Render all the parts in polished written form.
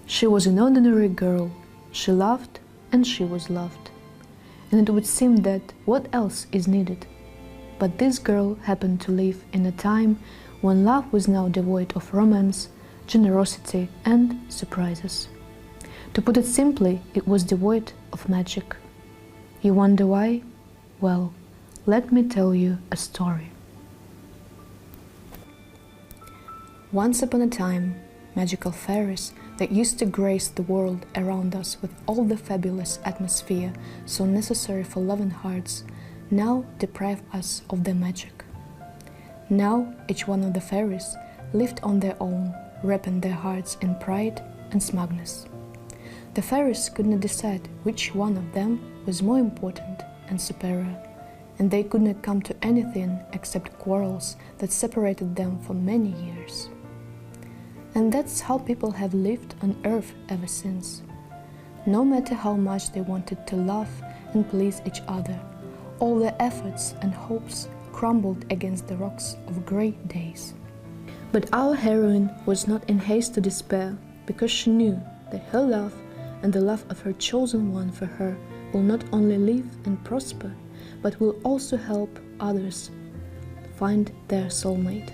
She was an ordinary girl. She loved and she was loved. And it would seem that what else is needed? But this girl happened to live in a time when love was now devoid of romance, generosity and surprises. To put it simply, it was devoid of magic. You wonder why? Well, let me tell you a story. Once upon a time, magical fairies that used to grace the world around us with all the fabulous atmosphere so necessary for loving hearts, now deprive us of their magic. Now each one of the fairies lived on their own, wrapping their hearts in pride and smugness. The fairies could not decide which one of them was more important and superior, and they could not come to anything except quarrels that separated them for many years. And that's how people have lived on earth ever since. No matter how much they wanted to love and please each other, all their efforts and hopes crumbled against the rocks of great days. But our heroine was not in haste to despair, because she knew that her love and the love of her chosen one for her will not only live and prosper, but will also help others find their soulmate.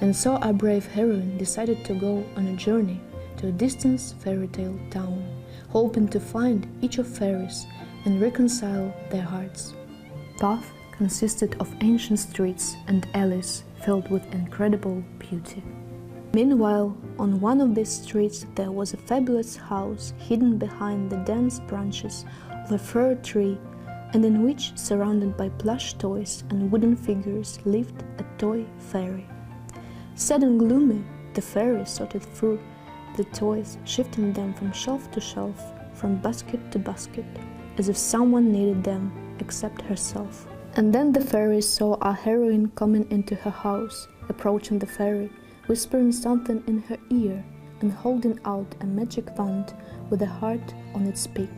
And so our brave heroine decided to go on a journey to a distant fairy tale town, hoping to find each of fairies and reconcile their hearts. The path consisted of ancient streets and alleys filled with incredible beauty. Meanwhile, on one of these streets there was a fabulous house hidden behind the dense branches of a fir tree, and in which, surrounded by plush toys and wooden figures, lived a toy fairy. Sad and gloomy, the fairy sorted through the toys, shifting them from shelf to shelf, from basket to basket, as if someone needed them except herself. And then the fairy saw our heroine coming into her house, approaching the fairy, whispering something in her ear and holding out a magic wand with a heart on its peak.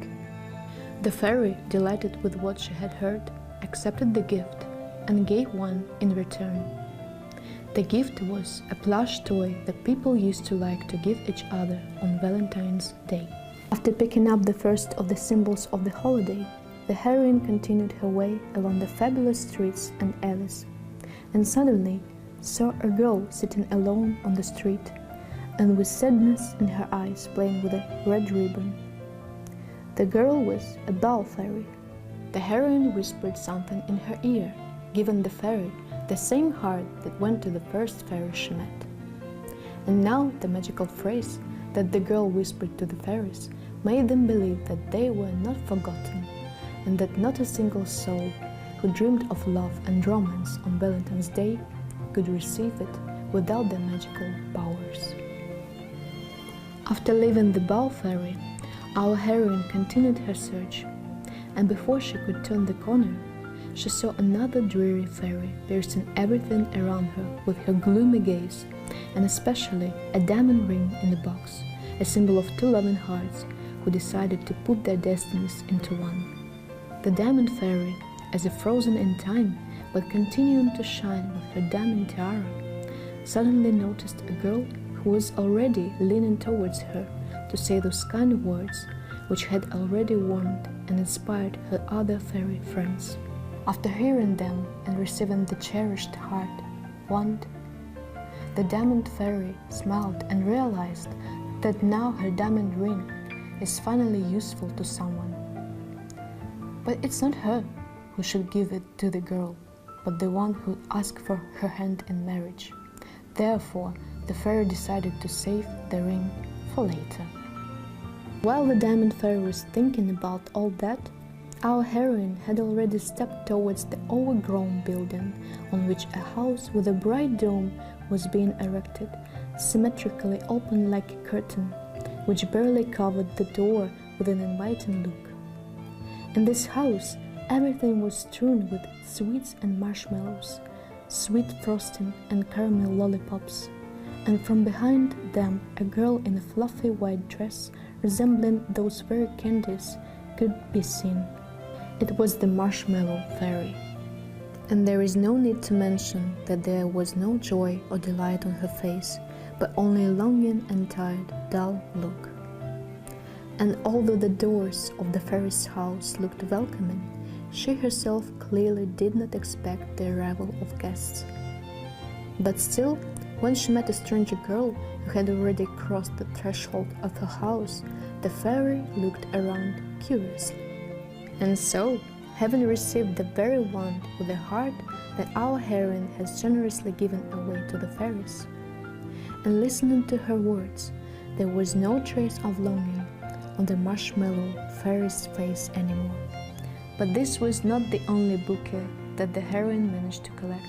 The fairy, delighted with what she had heard, accepted the gift and gave one in return. The gift was a plush toy that people used to like to give each other on Valentine's Day. After picking up the first of the symbols of the holiday, the heroine continued her way along the fabulous streets and alleys, and suddenly saw a girl sitting alone on the street, and with sadness in her eyes playing with a red ribbon. The girl was a bow fairy. The heroine whispered something in her ear, giving the fairy the same heart that went to the first fairy she met. And now the magical phrase that the girl whispered to the fairies made them believe that they were not forgotten, and that not a single soul who dreamed of love and romance on Valentine's Day could receive it without their magical powers. After leaving the bow fairy, our heroine continued her search, and before she could turn the corner, she saw another dreary fairy piercing everything around her with her gloomy gaze, and especially a diamond ring in the box, a symbol of two loving hearts who decided to put their destinies into one. The diamond fairy, as if frozen in time but continuing to shine with her diamond tiara, suddenly noticed a girl who was already leaning towards her to say those kind words which had already warmed and inspired her other fairy friends. After hearing them and receiving the cherished heart wand, the diamond fairy smiled and realized that now her diamond ring is finally useful to someone. But it's not her who should give it to the girl, but the one who asked for her hand in marriage. Therefore, the fairy decided to save the ring for later. While the diamond fairy was thinking about all that, our heroine had already stepped towards the overgrown building on which a house with a bright dome was being erected, symmetrically open like a curtain, which barely covered the door with an inviting look. In this house, everything was strewn with sweets and marshmallows, sweet frosting and caramel lollipops, and from behind them a girl in a fluffy white dress resembling those very candies could be seen. It was the Marshmallow Fairy. And there is no need to mention that there was no joy or delight on her face, but only a longing and tired, dull look. And although the doors of the fairy's house looked welcoming, she herself clearly did not expect the arrival of guests. But still, when she met a stranger girl who had already crossed the threshold of her house, the fairy looked around curiously. And so, having received the very wand with the heart that our heroine has generously given away to the fairies, and listening to her words, there was no trace of longing on the marshmallow fairy's face anymore. But this was not the only bouquet that the heroine managed to collect,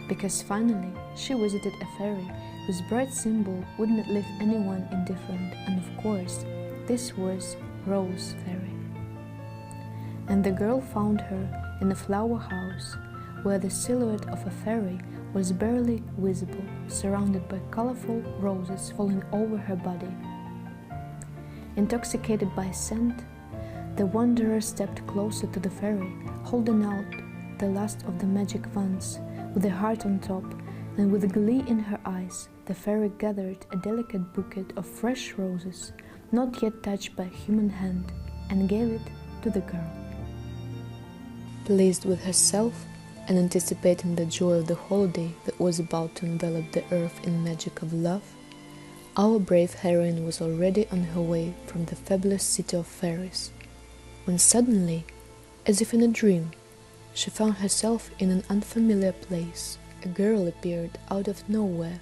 because finally she visited a fairy whose bright symbol would not leave anyone indifferent, and of course, this was Rose Fairy. And the girl found her in a flower house where the silhouette of a fairy was barely visible, surrounded by colorful roses falling over her body. Intoxicated by scent, the wanderer stepped closer to the fairy, holding out the last of the magic wands with the heart on top, and with glee in her eyes, the fairy gathered a delicate bouquet of fresh roses, not yet touched by human hand, and gave it to the girl. Pleased with herself and anticipating the joy of the holiday that was about to envelop the earth in magic of love, our brave heroine was already on her way from the fabulous city of fairies, when suddenly, as if in a dream, she found herself in an unfamiliar place. A girl appeared out of nowhere,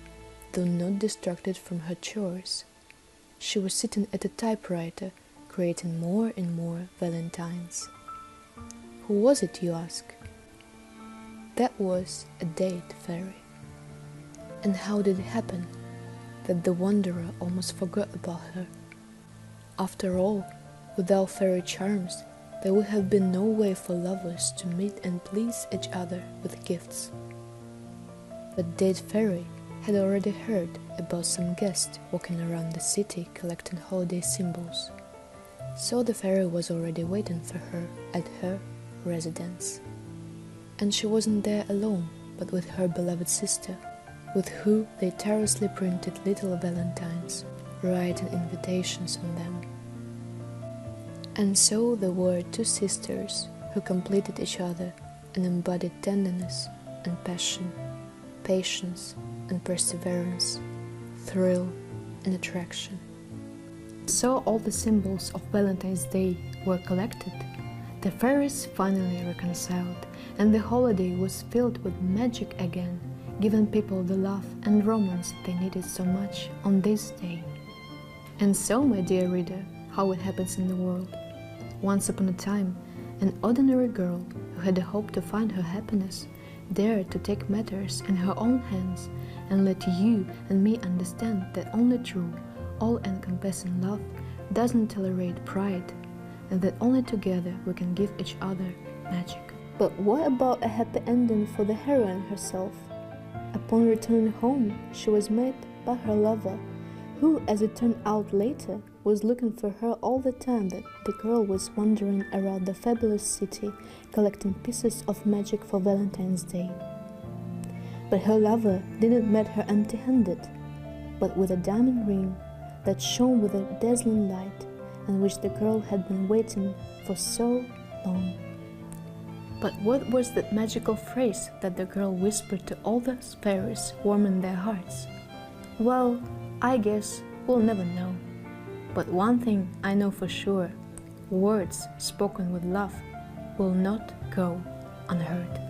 though not distracted from her chores. She was sitting at a typewriter, creating more and more Valentines. Who was it, you ask? That was a date fairy. And how did it happen that the wanderer almost forgot about her? After all, without fairy charms, there would have been no way for lovers to meet and please each other with gifts. But Date Fairy had already heard about some guests walking around the city collecting holiday symbols, so the fairy was already waiting for her at her residence. And she wasn't there alone, but with her beloved sister, with who they tirelessly printed little valentines, writing invitations on them. And so there were two sisters who completed each other and embodied tenderness and passion, patience and perseverance, thrill and attraction. So all the symbols of Valentine's Day were collected. The fairies finally reconciled, and the holiday was filled with magic again, giving people the love and romance they needed so much on this day. And so, my dear reader, how it happens in the world. Once upon a time, an ordinary girl who had the hope to find her happiness dared to take matters in her own hands and let you and me understand that only true, all-encompassing love doesn't tolerate pride, and that only together we can give each other magic. But what about a happy ending for the heroine herself? Upon returning home, she was met by her lover, who, as it turned out later, was looking for her all the time that the girl was wandering around the fabulous city collecting pieces of magic for Valentine's Day. But her lover didn't meet her empty-handed, but with a diamond ring that shone with a dazzling light, and which the girl had been waiting for so long. But what was that magical phrase that the girl whispered to all the fairies, warming their hearts? Well, I guess we'll never know. But one thing I know for sure, words spoken with love will not go unheard.